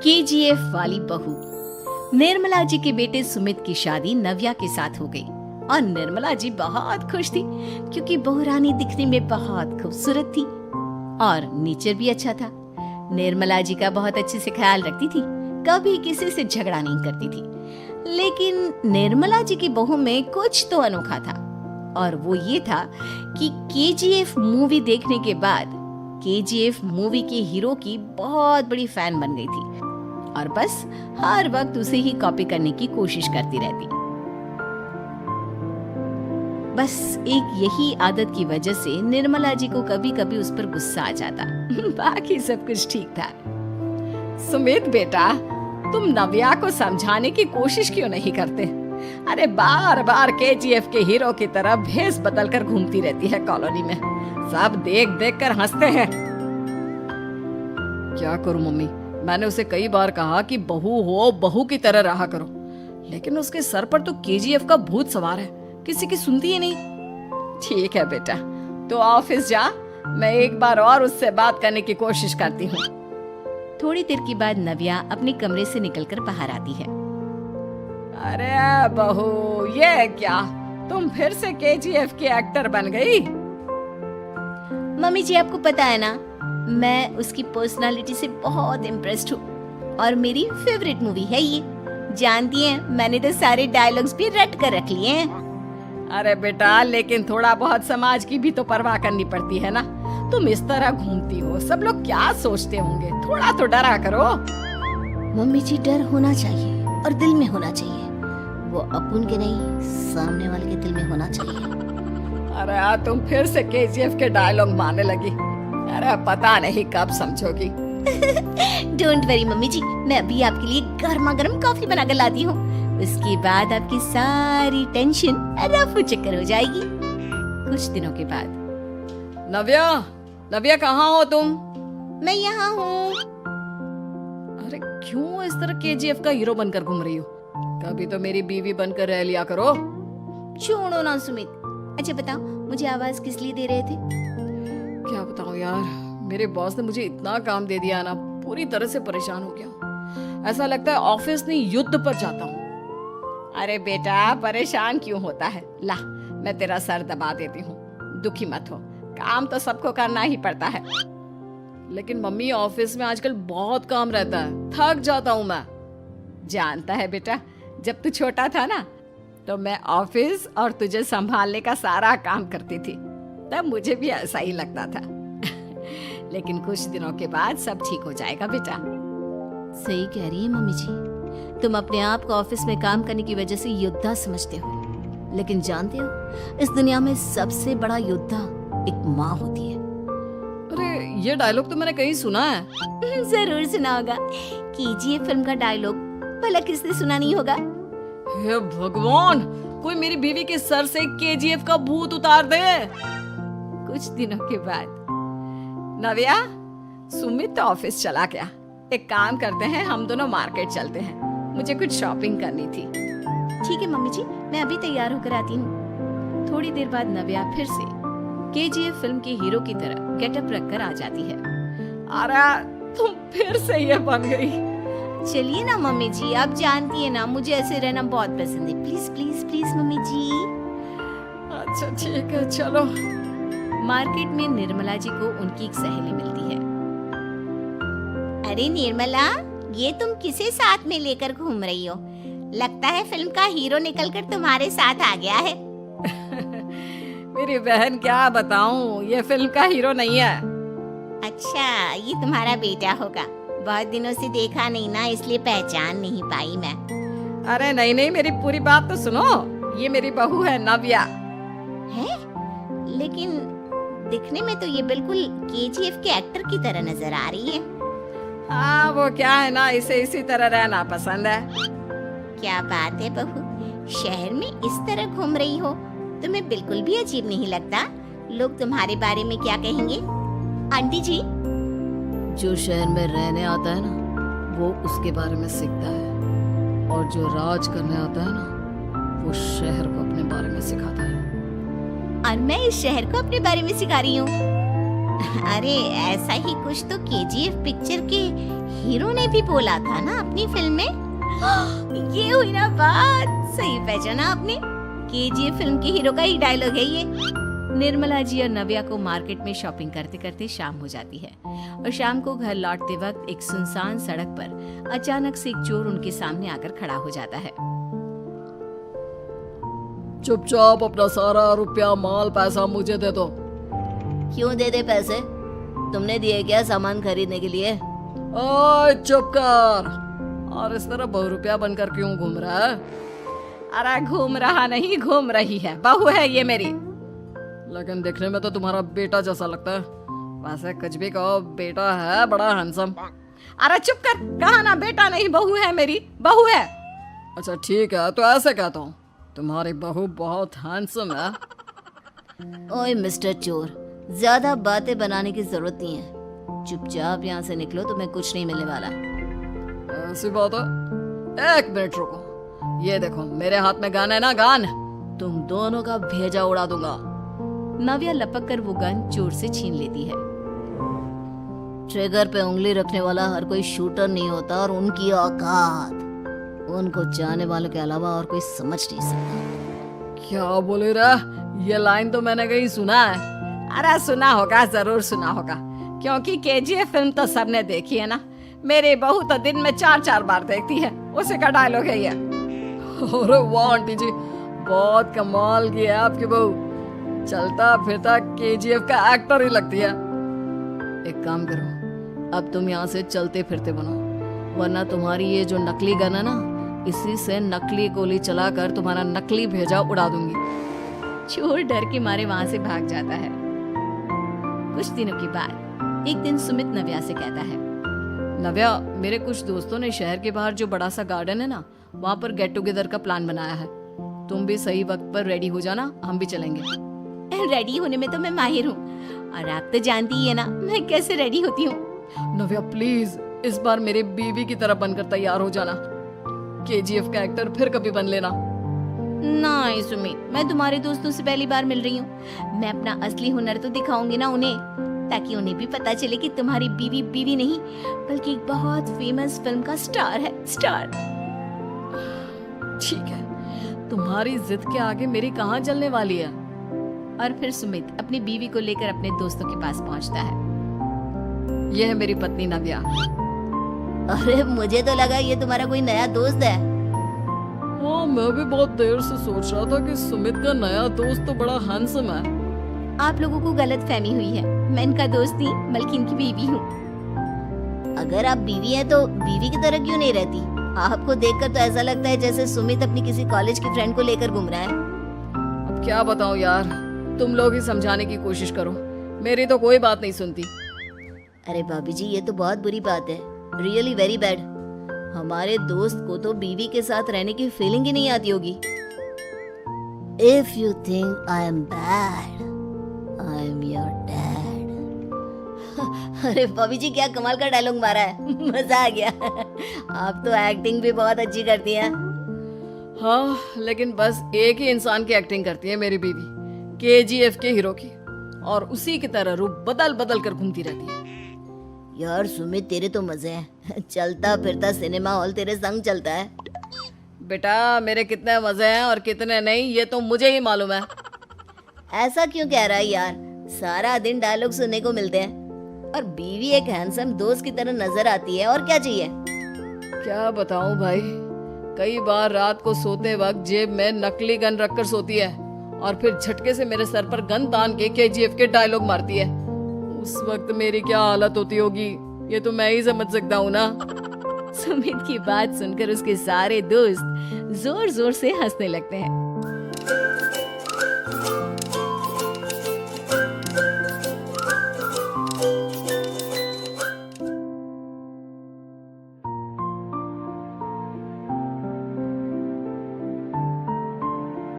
KGF वाली बहू। निर्मला जी के बेटे सुमित की शादी नव्या के साथ हो गई और निर्मला जी बहुत खुश थी क्योंकि बहू रानी दिखने में बहुत खूबसूरत थी और नेचर भी अच्छा था। निर्मला जी का बहुत अच्छे से ख्याल रखती थी, कभी किसी से झगड़ा नहीं करती थी। लेकिन निर्मला जी की बहू में कुछ तो अनोखा था और वो ये था कि केजीएफ मूवी देखने के बाद केजीएफ मूवी के हीरो की बहुत बड़ी फैन बन गई थी और बस हर वक्त उसे ही कॉपी करने की कोशिश करती रहती। बस एक यही आदत की वजह से निर्मला जी को कभी कभी उस पर गुस्सा आ जाता। बाकी सब कुछ ठीक था। सुमित बेटा, तुम नव्या को समझाने की कोशिश क्यों नहीं करते? अरे बार बार केजीएफ के हीरो की तरह भेष बदलकर घूमती रहती है कॉलोनी में, सब देख देख कर हंसते हैं। क्या करूं मम्मी, मैंने उसे कई बार कहा कि बहू हो, बहू की तरह रहा करो, लेकिन उसके सर पर तो केजीएफ का भूत सवार है, किसी की सुनती ही नहीं। ठीक है बेटा, तो ऑफिस जा, मैं एक बार और उससे बात करने की कोशिश करती हूँ। थोड़ी देर के बाद नव्या अपने कमरे से निकलकर बाहर आती है। अरे बहू, ये क्या, तुम फिर से केजीएफ की एक्टर बन गई? मम्मी जी, आपको पता है ना, मैं उसकी पर्सनालिटी से बहुत इम्प्रेस्ड हूँ और मेरी फेवरेट मूवी है ये। जानती हैं, मैंने तो सारे डायलॉग्स भी रट कर रख लिए हैं। अरे बेटा, लेकिन थोड़ा बहुत समाज की भी तो परवाह करनी पड़ती है ना। तुम इस तरह घूमती हो, सब लोग क्या सोचते होंगे, थोड़ा तो डरा करो। मम्मी जी, डर होना चाहिए और दिल में होना चाहिए, वो अपन के नहीं, सामने वाले के दिल में होना चाहिए। अरे तुम फिर से केजीएफ के डायलॉग मारने लगी। अरे पता नहीं कब समझोगी। डोंट वरी मम्मी जी, मैं अभी आपके लिए गर्मा गर्म कॉफी बना कर लाती हूँ, उसके बाद आपकी सारी टेंशन रफू चक्कर हो जाएगी। कुछ दिनों के बाद। नव्या, नव्या कहाँ हो तुम? मैं यहाँ हूँ। अरे क्यों इस तरह केजीएफ का हीरो बनकर घूम रही हो? कभी तो मेरी बीवी बनकर रह लिया करो। छोड़ो ना सुमित। अच्छा बताओ, मुझे आवाज किस लिए दे रहे थे? क्या बताऊं यार, मेरे बॉस ने मुझे इतना काम दे दिया ना, पूरी तरह से परेशान हो गया। ऐसा लगता है ऑफिस नहीं, युद्ध पर जाता हूँ। अरे बेटा, परेशान क्यों होता है? ला, मैं तेरा सर दबा देती हूँ, दुखी मत हो, काम तो सबको करना ही पड़ता है। लेकिन मम्मी, ऑफिस में आजकल बहुत काम रहता है, थक जाता हूँ मैं। जानता है बेटा, जब तू छोटा था ना, तो मैं ऑफिस और तुझे संभालने का सारा काम करती थी, तब मुझे भी ऐसा ही लगता था। लेकिन कुछ दिनों के बाद सब ठीक हो जाएगा बेटा। सही कह रही है मम्मी जी, तुम अपने आप को ऑफिस में काम करने की वजह से योद्धा समझते हो, लेकिन जानते हो, इस दुनिया में सबसे बड़ा योद्धा एक माँ होती है। अरे ये डायलॉग तो मैंने कहीं सुना है। जरूर सुना होगा, केजीएफ फिल्म का डायलॉग, भला किसने सुना नहीं होगा? हे भगवान, कोई मेरी बीवी के सर से केजीएफ का भूत उतार दे। कुछ दिनों के बाद। नव्या, सुमित तो ऑफिस चला गया, एक काम करते हैं, हम दोनों मार्केट चलते हैं, मुझे कुछ शॉपिंग करनी थी। ठीक है मम्मी जी, मैं अभी तैयार होकर आती हूँ। थोड़ी देर बाद नव्या फिर से केजीएफ फिल्म के हीरो की तरह गेटअप रखकर आ जाती है। अरे तुम फिर से ये बन गई। चलिए ना मम्मी जी, आप जानती है ना, मुझे ऐसे रहना बहुत पसंद है। प्लीज प्लीज प्लीज मम्मी जी। अच्छा ठीक है, चलो। मार्केट में निर्मला जी को उनकी एक सहेली मिलती है। अरे निर्मला, ये तुम किसे साथ में लेकर घूम रही हो? लगता है फिल्म का हीरो निकलकर तुम्हारे साथ आ गया है। मेरी बहन, क्या बताऊं, ये फिल्म का हीरो नहीं है। अच्छा, ये तुम्हारा बेटा होगा, बहुत दिनों से देखा नहीं ना, इसलिए पहचान नहीं पाई मैं। अरे नहीं नहीं, मेरी पूरी बात तो सुनो, ये मेरी बहू है नव्या। है? लेकिन दिखने में तो ये बिल्कुल केजीएफ के एक्टर की तरह नजर आ रही है। हाँ, वो क्या है ना, इसे इसी तरह रहना पसंद है। क्या बात है बहू, शहर में इस तरह घूम रही हो, तुम्हें बिल्कुल भी अजीब नहीं लगता? लोग तुम्हारे बारे में क्या कहेंगे? आंटी जी, जो शहर में रहने आता है ना, वो उसके बारे में सीखता है, और जो राज करने आता है ना, वो शहर को अपने बारे में सिखाता है। और मैं इस शहर को अपने बारे में सिखा रही हूँ। अरे ऐसा ही कुछ तो केजीएफ पिक्चर के हीरो ने भी बोला था ना अपनी फिल्म में। ये हुई ना बात, सही पहचाना आपने। केजीएफ फिल्म के हीरो का ही डायलॉग है ये। निर्मला जी और नव्या को मार्केट में शॉपिंग करते करते शाम हो जाती है और शाम को घर लौटते वक्त एक सुनसान सड़क पर अचानक से एक चोर उनके सामने आकर खड़ा हो जाता है। चुपचाप अपना सारा रुपया माल पैसा मुझे दे दो। क्यों दे दे पैसे? तुमने दिए क्या सामान खरीदने के लिए? ओए चुप कर। और इस तरह बहुरुपया बनकर क्यों घूम रहा है? अरे घूम रहा नहीं, घूम रही है, बहू है ये मेरी। लेकिन देखने में तो तुम्हारा बेटा जैसा लगता है। वैसे कुछ भी कहो, बेटा है बड़ा हैंडसम। अरे चुप कर, कहा ना बेटा नहीं बहू है मेरी, बहू है। अच्छा ठीक है, तो ऐसे कहता हूँ, तुम्हारी बहू बहुत हैंडसम है। ओए मिस्टर चोर, ज्यादा बातें बनाने की जरूरत नहीं है। चुपचाप यहाँ से निकलो, तुम्हें कुछ नहीं मिलने वाला। ऐसी बात है? एक मिनट रुको, ये देखो मेरे हाथ में गन है ना, गन। तुम दोनों का भेजा उड़ा दूंगा। नव्या लपक कर वो गन चोर से छीन लेती है। ट्रिगर पे उंगली रखने वाला हर कोई शूटर नहीं होता, और उनकी औकात उनको चाहने वालों के अलावा और कोई समझ नहीं सकता। क्या बोले रे? ये लाइन तो मैंने कहीं सुना है। अरे सुना होगा, जरूर सुना होगा, क्योंकि केजीएफ फिल्म तो सबने देखी है ना। मेरी बहू तो दिन में 4-4 बार देखती है, उसी का डायलॉग है ये। अरे वाह आंटी जी, बहुत कमाल की है आपकी बहू। चलता फिरता केजीएफ का एक्टर ही लगती है। एक काम करो, अब तुम यहाँ से चलते फिरते बनो, वरना तुम्हारी ये जो नकली गन है ना, इसी से नकली गोली चलाकर तुम्हारा नकली भेजा उड़ा दूंगी। चोर डर के मारे वहाँ से भाग जाता है। कुछ दिनों के बाद एक दिन सुमित नव्या से कहता है, नव्या, मेरे कुछ दोस्तों ने शहर के बाहर जो बड़ा सा गार्डन है ना, वहाँ पर गेट टुगेदर का प्लान बनाया है। तुम भी सही वक्त पर रेडी हो जाना, हम भी चलेंगे। रेडी होने में तो मैं माहिर हूँ, और आप तो जानती ही है ना मैं कैसे रेडी होती हूँ। नव्या प्लीज, इस बार मेरी बीवी की तरह बनकर तैयार हो जाना। केजीएफ का एक्टर फिर कभी बन लेना। नहीं सुमित, मैं तुम्हारे दोस्तों से पहली बार मिल रही हूँ। मैं अपना असली हुनर तो दिखाऊंगी ना उन्हें, ताकि उन्हें भी पता चले कि तुम्हारी बीवी बीवी नहीं, बल्कि एक बहुत फेमस फिल्म का स्टार है, स्टार। ठीक है, तुम्हारी जिद के आगे मेरी कहाँ चलने वाली है। और फिर सुमित अपनी बीवी को लेकर अपने दोस्तों के पास पहुंचता है। यह है मेरी पत्नी नव्या। अरे मुझे तो लगा ये तुम्हारा कोई नया दोस्त है। हाँ, मैं भी बहुत देर से सोच रहा था कि सुमित का नया दोस्त तो बड़ा हैंडसम है। आप लोगों को गलत फहमी हुई है, मैं इनका दोस्त नहीं बल्कि इनकी बीवी हूँ। अगर आप बीवी हैं तो बीवी की तरह क्यों नहीं रहती? आपको देखकर तो ऐसा लगता है जैसे सुमित अपनी किसी कॉलेज की फ्रेंड को लेकर घूम रहा है। अब क्या बताऊं यार, तुम लोग ही समझाने की कोशिश करो, मेरी तो कोई बात नहीं सुनती। अरे भाभी जी, ये तो बहुत बुरी बात है, रियली वेरी बैड। हमारे दोस्त को तो बीवी के साथ रहने की फीलिंग ही नहीं आती होगी। If you think I am bad, I am your dad. अरे भाभी जी, क्या कमाल का डायलॉग मारा है, मजा आ गया। आप तो एक्टिंग भी बहुत अच्छी करती हैं। हाँ, लेकिन बस एक ही इंसान की एक्टिंग करती है मेरी बीवी, केजीएफ के हीरो की, और उसी की तरह रूप बदल बदल कर घूमती रहती है। यार सुमित, तेरे तो मजे हैं, चलता फिरता सिनेमा हॉल तेरे संग चलता है। बेटा, मेरे कितने मजे हैं और कितने नहीं ये तो मुझे ही मालूम है। ऐसा क्यों कह रहा है यार, सारा दिन डायलॉग सुनने को मिलते हैं, और बीवी एक हैंडसम दोस्त की तरह नजर आती है, और क्या चाहिए। क्या बताऊं भाई, कई बार रात को सोते वक्त जेब में नकली गन रखकर सोती है, और फिर झटके से मेरे सर पर गन तान के केजीएफ के डायलॉग मारती है। उस वक्त मेरी क्या हालत होती होगी, ये तो मैं ही समझ सकता हूँ ना। सुमित की बात सुनकर उसके सारे दोस्त जोर जोर से हंसने लगते हैं।